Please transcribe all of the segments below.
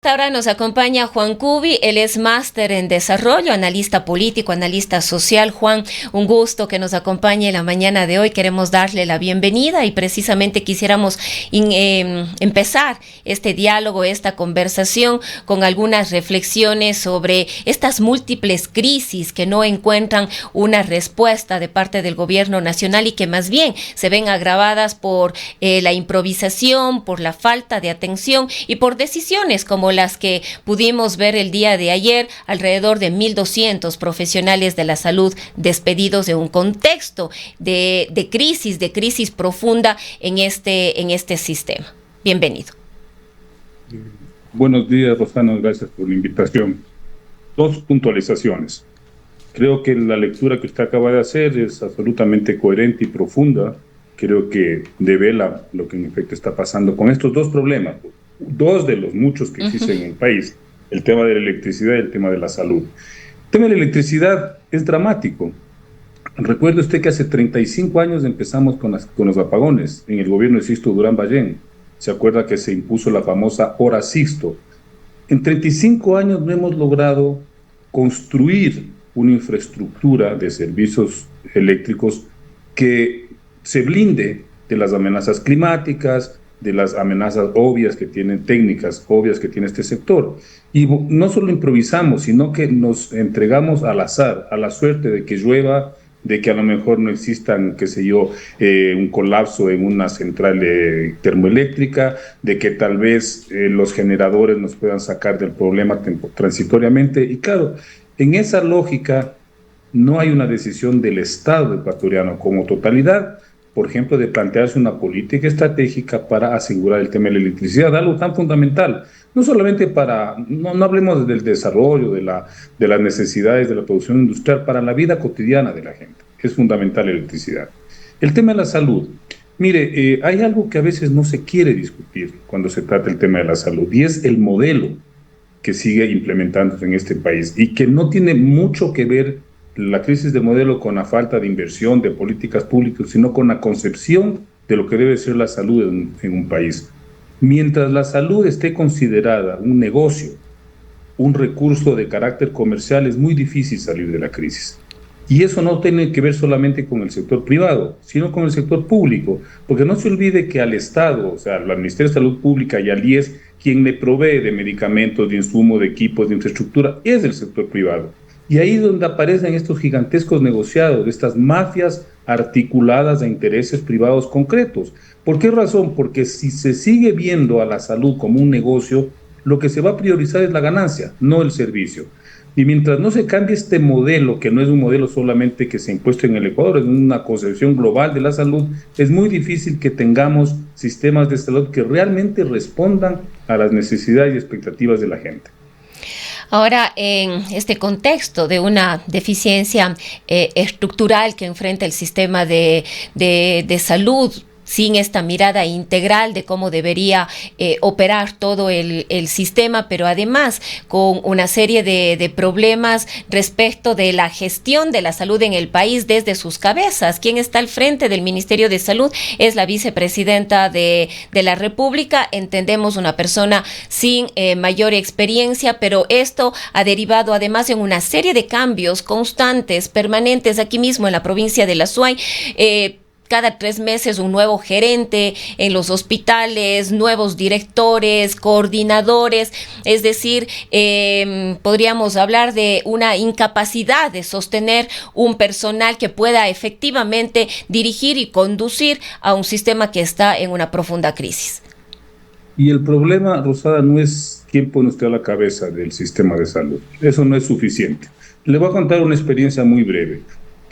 Ahora nos acompaña Juan Cubi, él es máster en desarrollo, analista político, analista social. Juan, un gusto que nos acompañe la mañana de hoy. Queremos darle la bienvenida y precisamente quisiéramos empezar este diálogo, esta conversación con algunas reflexiones sobre estas múltiples crisis que no encuentran una respuesta de parte del gobierno nacional y que más bien se ven agravadas por la improvisación, por la falta de atención y por decisiones como las que pudimos ver el día de ayer, alrededor de 1.200 profesionales de la salud despedidos de un contexto de crisis profunda en este sistema. Bienvenido. Buenos días, Rosana, gracias por la invitación. Dos puntualizaciones. Creo que la lectura que usted acaba de hacer es absolutamente coherente y profunda. Creo que devela lo que en efecto está pasando con estos dos problemas, dos de los muchos que existen en el país, el tema de la electricidad y el tema de la salud. El tema de la electricidad es dramático. Recuerde usted que hace 35 años empezamos con los apagones en el gobierno de Sixto Durán Ballén. Se acuerda que se impuso la famosa hora Sixto. En 35 años no hemos logrado construir una infraestructura de servicios eléctricos que se blinde de las amenazas climáticas, de las amenazas obvias que tienen, técnicas obvias que tiene este sector. Y no solo improvisamos, sino que nos entregamos al azar, a la suerte de que llueva, de que a lo mejor no existan, qué sé yo, un colapso en una central termoeléctrica, de que tal vez los generadores nos puedan sacar del problema transitoriamente. Y claro, en esa lógica no hay una decisión del Estado ecuatoriano como totalidad, por ejemplo, de plantearse una política estratégica para asegurar el tema de la electricidad, algo tan fundamental, no solamente para, no hablemos del desarrollo, de las necesidades de la producción industrial, para la vida cotidiana de la gente. Es fundamental la electricidad. El tema de la salud. Mire, hay algo que a veces no se quiere discutir cuando se trata del tema de la salud, y es el modelo que sigue implementándose en este país y que no tiene mucho que ver la crisis de modelo con la falta de inversión, de políticas públicas, sino con la concepción de lo que debe ser la salud en un país. Mientras la salud esté considerada un negocio, un recurso de carácter comercial, es muy difícil salir de la crisis. Y eso no tiene que ver solamente con el sector privado, sino con el sector público, porque no se olvide que al Estado, o sea, al Ministerio de Salud Pública y al IES, quien le provee de medicamentos, de insumos, de equipos, de infraestructura, es el sector privado. Y ahí es donde aparecen estos gigantescos negociados, estas mafias articuladas a intereses privados concretos. ¿Por qué razón? Porque si se sigue viendo a la salud como un negocio, lo que se va a priorizar es la ganancia, no el servicio. Y mientras no se cambie este modelo, que no es un modelo solamente que se ha impuesto en el Ecuador, es una concepción global de la salud, es muy difícil que tengamos sistemas de salud que realmente respondan a las necesidades y expectativas de la gente. Ahora, en este contexto de una deficiencia estructural que enfrenta el sistema de salud, sin esta mirada integral de cómo debería operar todo el sistema, pero además con una serie de problemas respecto de la gestión de la salud en el país desde sus cabezas. Quien está al frente del Ministerio de Salud es la vicepresidenta de la República, entendemos una persona sin mayor experiencia, pero esto ha derivado además en una serie de cambios constantes, permanentes, aquí mismo en la provincia de La Suay. Cada 3 meses un nuevo gerente en los hospitales, nuevos directores, coordinadores, es decir, podríamos hablar de una incapacidad de sostener un personal que pueda efectivamente dirigir y conducir a un sistema que está en una profunda crisis. Y el problema, Rosada, no es quién pone usted a la cabeza del sistema de salud. Eso no es suficiente. Le voy a contar una experiencia muy breve.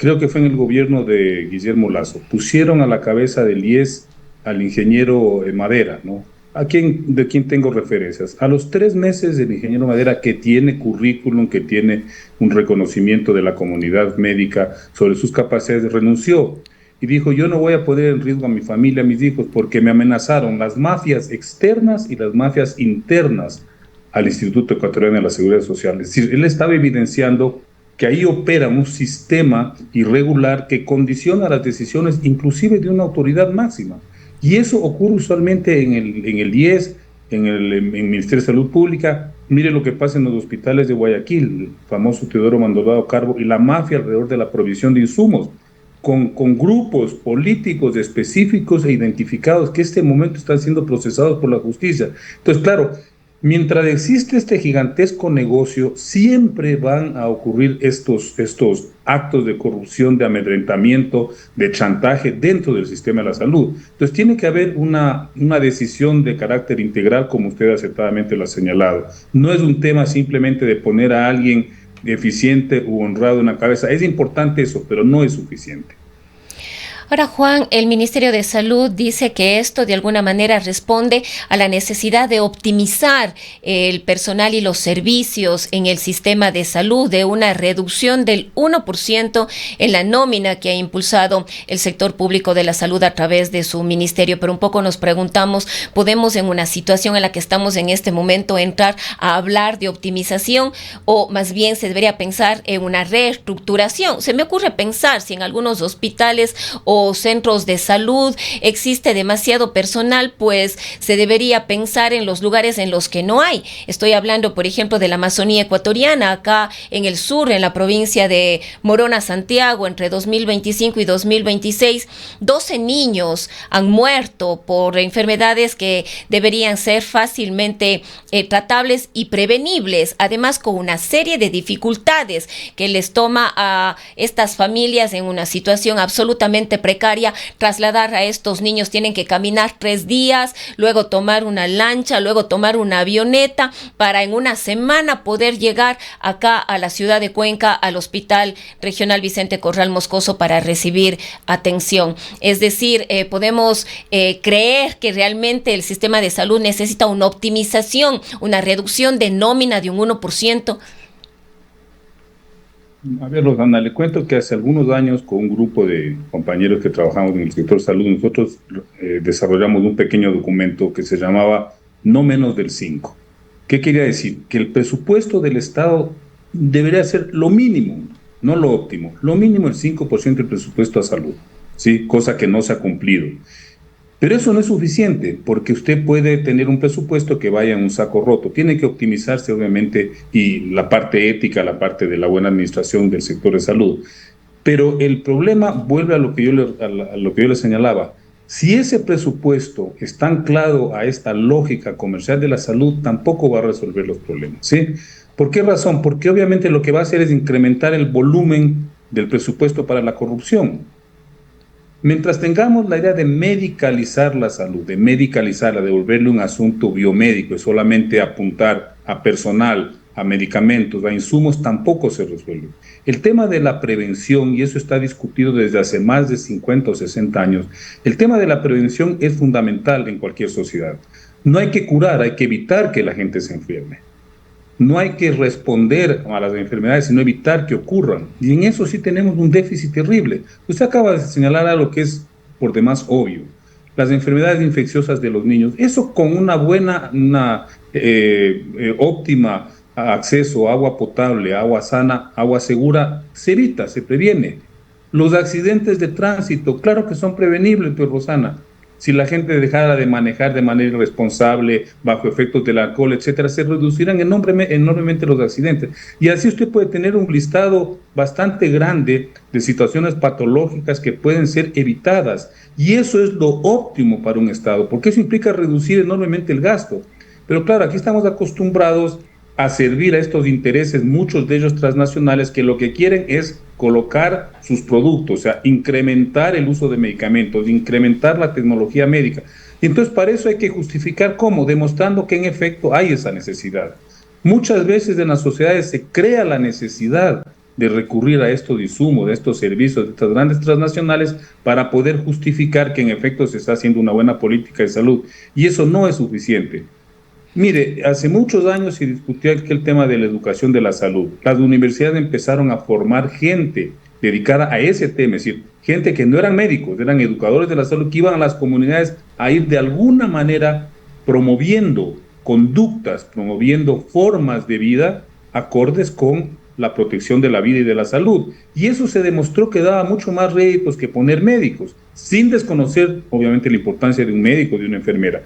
Creo que fue en el gobierno de Guillermo Lasso. Pusieron a la cabeza del IES al ingeniero Madera, ¿no? De quien tengo referencias. A los 3 meses, el ingeniero Madera, que tiene currículum, que tiene un reconocimiento de la comunidad médica sobre sus capacidades, renunció y dijo: yo no voy a poner en riesgo a mi familia, a mis hijos, porque me amenazaron las mafias externas y las mafias internas al Instituto Ecuatoriano de la Seguridad Social. Es decir, él estaba evidenciando que ahí opera un sistema irregular que condiciona las decisiones inclusive de una autoridad máxima. Y eso ocurre usualmente en el IES, en el Ministerio de Salud Pública. Mire lo que pasa en los hospitales de Guayaquil, el famoso Teodoro Maldonado Carbo, y la mafia alrededor de la provisión de insumos, con grupos políticos específicos e identificados que en este momento están siendo procesados por la justicia. Entonces, claro, mientras existe este gigantesco negocio, siempre van a ocurrir estos actos de corrupción, de amedrentamiento, de chantaje dentro del sistema de la salud. Entonces tiene que haber una decisión de carácter integral, como usted acertadamente lo ha señalado. No es un tema simplemente de poner a alguien eficiente u honrado en la cabeza. Es importante eso, pero no es suficiente. Ahora, Juan, el Ministerio de Salud dice que esto de alguna manera responde a la necesidad de optimizar el personal y los servicios en el sistema de salud, de una reducción del 1% en la nómina que ha impulsado el sector público de la salud a través de su ministerio. Pero un poco nos preguntamos, ¿podemos en una situación en la que estamos en este momento entrar a hablar de optimización o más bien se debería pensar en una reestructuración? Se me ocurre pensar si en algunos hospitales o centros de salud existe demasiado personal, pues se debería pensar en los lugares en los que no hay. Estoy hablando, por ejemplo, de la Amazonía ecuatoriana, acá en el sur, en la provincia de Morona, Santiago, entre 2025 y 2026, 12 niños han muerto por enfermedades que deberían ser fácilmente tratables y prevenibles, además con una serie de dificultades que les toma a estas familias en una situación absolutamente precaria trasladar a estos niños. Tienen que caminar 3 días, luego tomar una lancha, luego tomar una avioneta para en una semana poder llegar acá a la ciudad de Cuenca, al Hospital Regional Vicente Corral Moscoso para recibir atención. Es decir, podemos creer que realmente el sistema de salud necesita una optimización, una reducción de nómina de un 1%. A ver, Rosana, le cuento que hace algunos años con un grupo de compañeros que trabajamos en el sector salud, nosotros desarrollamos un pequeño documento que se llamaba No menos del 5. ¿Qué quería decir? Que el presupuesto del Estado debería ser lo mínimo, no lo óptimo, lo mínimo el 5% del presupuesto a salud, ¿sí? Cosa que no se ha cumplido. Pero eso no es suficiente, porque usted puede tener un presupuesto que vaya en un saco roto. Tiene que optimizarse, obviamente, y la parte ética, la parte de la buena administración del sector de salud. Pero el problema vuelve a lo que yo le señalaba. Si ese presupuesto está anclado a esta lógica comercial de la salud, tampoco va a resolver los problemas, ¿sí? ¿Por qué razón? Porque obviamente lo que va a hacer es incrementar el volumen del presupuesto para la corrupción. Mientras tengamos la idea de medicalizar la salud, de medicalizarla, de volverle un asunto biomédico y solamente apuntar a personal, a medicamentos, a insumos, tampoco se resuelve. El tema de la prevención, y eso está discutido desde hace más de 50 o 60 años, el tema de la prevención es fundamental en cualquier sociedad. No hay que curar, hay que evitar que la gente se enferme. No hay que responder a las enfermedades, sino evitar que ocurran. Y en eso sí tenemos un déficit terrible. Usted acaba de señalar algo que es por demás obvio. Las enfermedades infecciosas de los niños. Eso con óptima acceso a agua potable, agua sana, agua segura, se evita, se previene. Los accidentes de tránsito, claro que son prevenibles, pues, Rosana. Si la gente dejara de manejar de manera irresponsable, bajo efectos del alcohol, etcétera, se reducirán enormemente los accidentes. Y así usted puede tener un listado bastante grande de situaciones patológicas que pueden ser evitadas. Y eso es lo óptimo para un Estado, porque eso implica reducir enormemente el gasto. Pero claro, aquí estamos acostumbrados a servir a estos intereses, muchos de ellos transnacionales, que lo que quieren es colocar sus productos, o sea, incrementar el uso de medicamentos, incrementar la tecnología médica. Y entonces para eso hay que justificar cómo, demostrando que en efecto hay esa necesidad. Muchas veces en las sociedades se crea la necesidad de recurrir a estos insumos, de estos servicios, de estas grandes transnacionales, para poder justificar que en efecto se está haciendo una buena política de salud. Y eso no es suficiente. Mire, hace muchos años se discutió el tema de la educación de la salud. Las universidades empezaron a formar gente dedicada a ese tema, es decir, gente que no eran médicos, eran educadores de la salud, que iban a las comunidades a ir de alguna manera promoviendo conductas, promoviendo formas de vida acordes con la protección de la vida y de la salud. Y eso se demostró que daba mucho más réditos que poner médicos, sin desconocer, obviamente, la importancia de un médico, de una enfermera.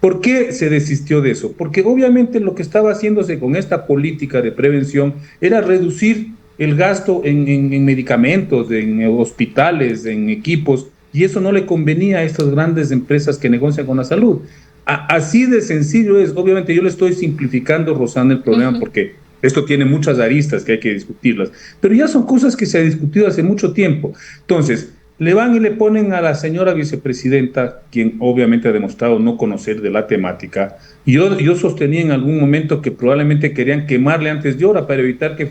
¿Por qué se desistió de eso? Porque obviamente lo que estaba haciéndose con esta política de prevención era reducir el gasto en medicamentos, en hospitales, en equipos, y eso no le convenía a estas grandes empresas que negocian con la salud. Así de sencillo es. Obviamente yo le estoy simplificando, Rosana, el problema porque esto tiene muchas aristas que hay que discutirlas, pero ya son cosas que se ha discutido hace mucho tiempo. Entonces, le van y le ponen a la señora vicepresidenta, quien obviamente ha demostrado no conocer de la temática, y yo sostenía en algún momento que probablemente querían quemarle antes de hora para evitar que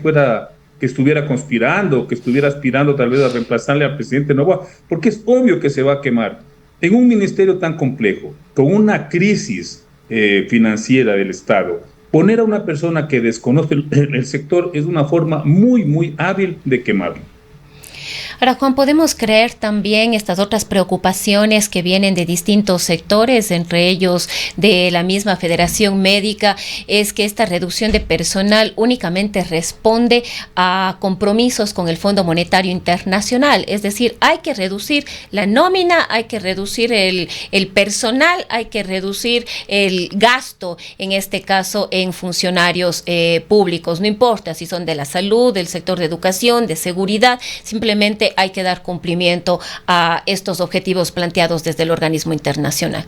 estuviera conspirando, que estuviera aspirando tal vez a reemplazarle al presidente Noboa, porque es obvio que se va a quemar. En un ministerio tan complejo, con una crisis financiera del Estado, poner a una persona que desconoce el sector es una forma muy, muy hábil de quemarlo. Ahora, Juan, podemos creer también estas otras preocupaciones que vienen de distintos sectores, entre ellos de la misma Federación Médica, es que esta reducción de personal únicamente responde a compromisos con el Fondo Monetario Internacional, es decir, hay que reducir la nómina, hay que reducir el personal, hay que reducir el gasto, en este caso en funcionarios públicos, no importa si son de la salud, del sector de educación, de seguridad, simplemente hay que dar cumplimiento a estos objetivos planteados desde el organismo internacional.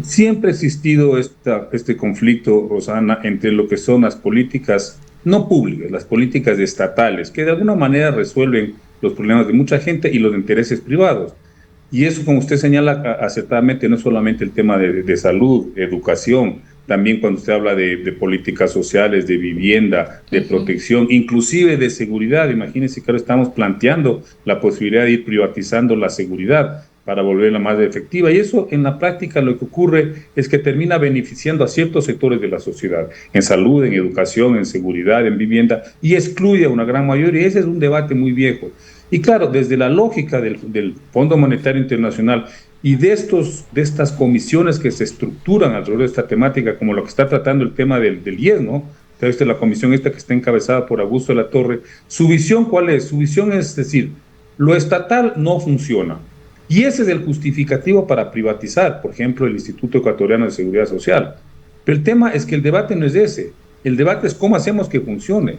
Siempre ha existido este conflicto, Rosana, entre lo que son las políticas no públicas, las políticas estatales, que de alguna manera resuelven los problemas de mucha gente y los intereses privados. Y eso, como usted señala acertadamente, no es solamente el tema de salud, educación, también cuando usted habla de políticas sociales, de vivienda, de protección, inclusive de seguridad. Imagínense que ahora estamos planteando la posibilidad de ir privatizando la seguridad para volverla más efectiva. Y eso en la práctica lo que ocurre es que termina beneficiando a ciertos sectores de la sociedad, en salud, en educación, en seguridad, en vivienda, y excluye a una gran mayoría. Y ese es un debate muy viejo. Y claro, desde la lógica del Fondo Monetario Internacional y de estas comisiones que se estructuran alrededor de esta temática, como lo que está tratando el tema del IES, ¿no? Entonces, la comisión esta que está encabezada por Augusto de la Torre, ¿su visión cuál es? Su visión es decir, lo estatal no funciona. Y ese es el justificativo para privatizar, por ejemplo, el Instituto Ecuatoriano de Seguridad Social. Pero el tema es que el debate no es ese. El debate es cómo hacemos que funcione.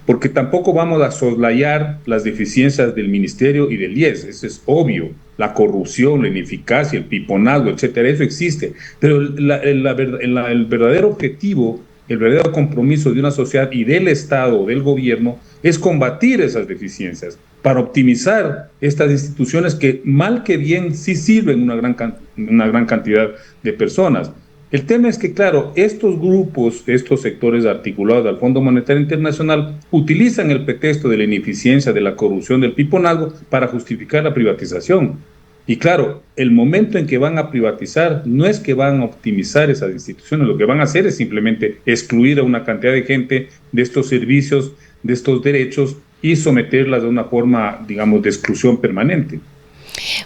Porque tampoco vamos a soslayar las deficiencias del ministerio y del IES, eso es obvio, la corrupción, la ineficacia, el piponazgo, etcétera, eso existe, pero el verdadero objetivo, el verdadero compromiso de una sociedad y del Estado, del gobierno, es combatir esas deficiencias para optimizar estas instituciones que mal que bien sí sirven una gran cantidad de personas. El tema es que, claro, estos grupos, estos sectores articulados al Fondo Monetario Internacional utilizan el pretexto de la ineficiencia, de la corrupción, del piponazgo para justificar la privatización. Y claro, el momento en que van a privatizar no es que van a optimizar esas instituciones, lo que van a hacer es simplemente excluir a una cantidad de gente de estos servicios, de estos derechos y someterlas de una forma, digamos, de exclusión permanente.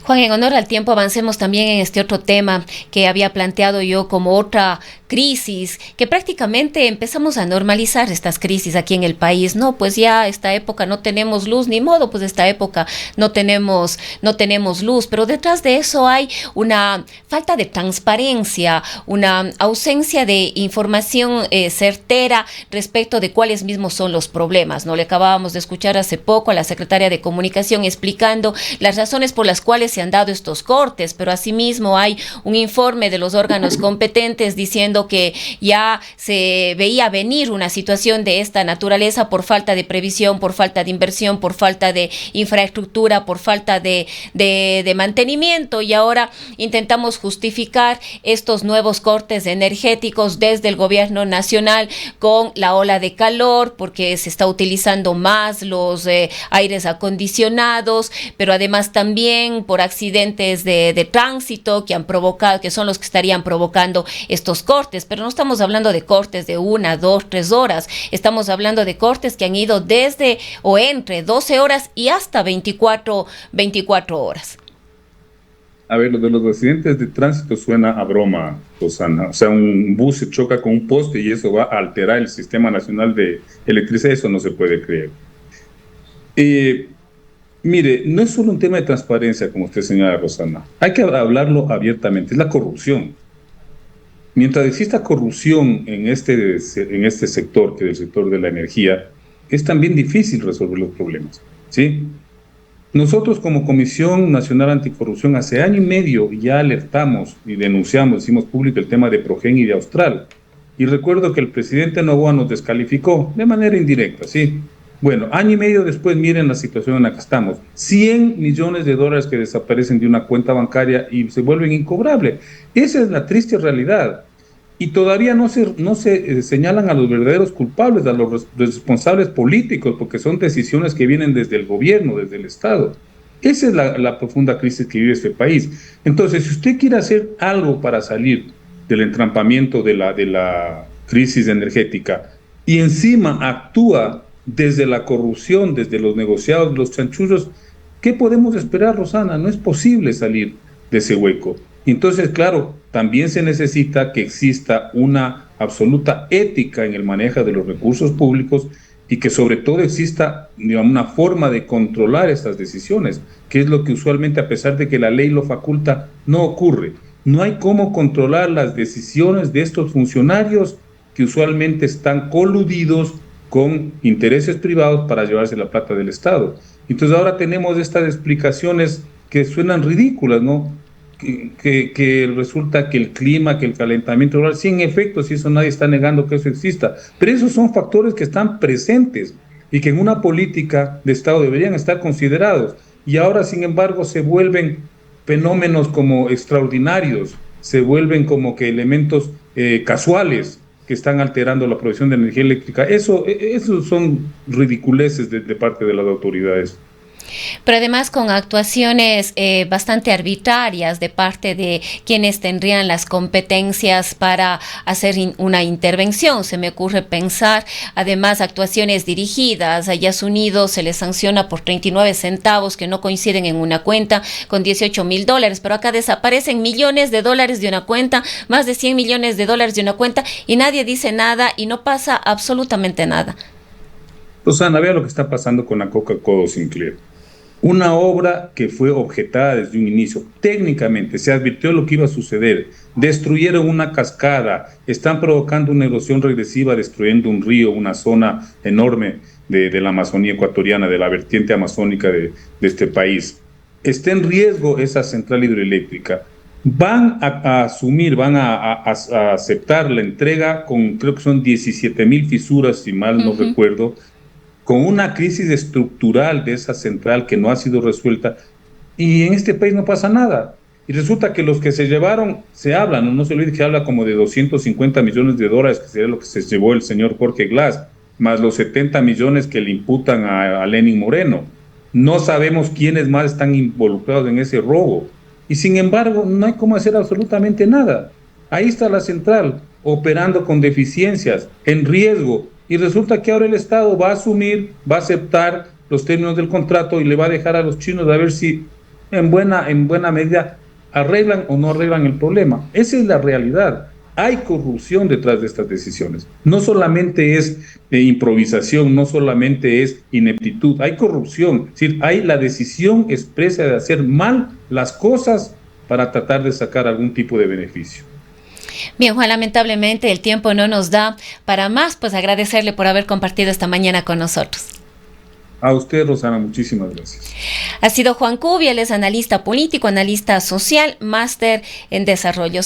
Juan, en honor al tiempo, avancemos también en este otro tema que había planteado yo como otra crisis, que prácticamente empezamos a normalizar estas crisis aquí en el país. No, pues ya esta época no tenemos luz, ni modo, pues esta época no tenemos luz, pero detrás de eso hay una falta de transparencia, una ausencia de información certera respecto de cuáles mismos son los problemas, ¿no? Le acabábamos de escuchar hace poco a la secretaria de Comunicación explicando las razones por las cuales se han dado estos cortes, pero asimismo hay un informe de los órganos competentes diciendo que ya se veía venir una situación de esta naturaleza por falta de previsión, por falta de inversión, por falta de infraestructura, por falta de mantenimiento, y ahora intentamos justificar estos nuevos cortes energéticos desde el gobierno nacional con la ola de calor, porque se está utilizando más los aires acondicionados, pero además también por accidentes de tránsito que han provocado, que son los que estarían provocando estos cortes. Pero no estamos hablando de cortes de 1, 2, 3 horas, estamos hablando de cortes que han ido desde o entre 12 horas y hasta 24 horas. A ver, lo de los accidentes de tránsito suena a broma, Rosana. O sea, un bus se choca con un poste y eso va a alterar el sistema nacional de electricidad, eso no se puede creer. Mire, no es solo un tema de transparencia, como usted señala, Rosana. Hay que hablarlo abiertamente, es la corrupción. mientras exista corrupción en este sector, que es el sector de la energía, es también difícil resolver los problemas, ¿sí? Nosotros como Comisión Nacional Anticorrupción hace año y medio ya alertamos y denunciamos, hicimos público el tema de Progen y de Austral. Y recuerdo que el presidente Noboa nos descalificó de manera indirecta, ¿sí? Bueno, año y medio después, miren la situación en la que estamos. 100 millones de dólares que desaparecen de una cuenta bancaria y se vuelven incobrables. Esa es la triste realidad. Y todavía no se señalan a los verdaderos culpables, a los responsables políticos, porque son decisiones que vienen desde el gobierno, desde el Estado. Esa es la profunda crisis que vive este país. Entonces, si usted quiere hacer algo para salir del entrampamiento de la crisis energética y encima actúa desde la corrupción, desde los negociados, los chanchullos, ¿qué podemos esperar, Rosana? No es posible salir de ese hueco. Entonces, claro, también se necesita que exista una absoluta ética en el manejo de los recursos públicos y que sobre todo exista, digamos, una forma de controlar estas decisiones, que es lo que usualmente, a pesar de que la ley lo faculta, no ocurre. No hay cómo controlar las decisiones de estos funcionarios que usualmente están coludidos con intereses privados para llevarse la plata del Estado. Entonces ahora tenemos estas explicaciones que suenan ridículas, ¿no? Que resulta que el clima, que el calentamiento global, sí, en efecto, si eso nadie está negando que eso exista, pero esos son factores que están presentes y que en una política de Estado deberían estar considerados, y ahora, sin embargo, se vuelven fenómenos como extraordinarios, se vuelven como que elementos casuales que están alterando la producción de energía eléctrica. Eso son ridiculeces de parte de las autoridades. Pero además con actuaciones bastante arbitrarias de parte de quienes tendrían las competencias para hacer una intervención. Se me ocurre pensar, además, actuaciones dirigidas. A Yasunido se les sanciona por 39 centavos que no coinciden en una cuenta con $18,000, pero acá desaparecen millones de dólares de una cuenta, más de 100 millones de dólares de una cuenta, y nadie dice nada y no pasa absolutamente nada. Rosana, vea lo que está pasando con la Coca-Cola Sinclair. Una obra que fue objetada desde un inicio. Técnicamente se advirtió lo que iba a suceder. Destruyeron una cascada, están provocando una erosión regresiva, destruyendo un río, una zona enorme de la Amazonía ecuatoriana, de la vertiente amazónica de este país. Está en riesgo esa central hidroeléctrica. Van a asumir, van a aceptar la entrega con, creo que son 17,000 fisuras, si mal no recuerdo, con una crisis estructural de esa central que no ha sido resuelta, y en este país no pasa nada. Y resulta que los que se llevaron, se hablan, no se olvide que habla como de 250 millones de dólares, que sería lo que se llevó el señor Jorge Glass, más los 70 millones que le imputan a Lenín Moreno. No sabemos quiénes más están involucrados en ese robo. Y sin embargo, no hay cómo hacer absolutamente nada. Ahí está la central, operando con deficiencias, en riesgo, y resulta que ahora el Estado va a asumir, va a aceptar los términos del contrato y le va a dejar a los chinos a ver si en buena medida arreglan o no arreglan el problema. Esa es la realidad. Hay corrupción detrás de estas decisiones. No solamente es improvisación, no solamente es ineptitud, hay corrupción. Es decir, hay la decisión expresa de hacer mal las cosas para tratar de sacar algún tipo de beneficio. Bien, Juan, lamentablemente el tiempo no nos da para más, pues agradecerle por haber compartido esta mañana con nosotros. A usted, Rosana, muchísimas gracias. Ha sido Juan Cubi, él es analista político, analista social, máster en desarrollo.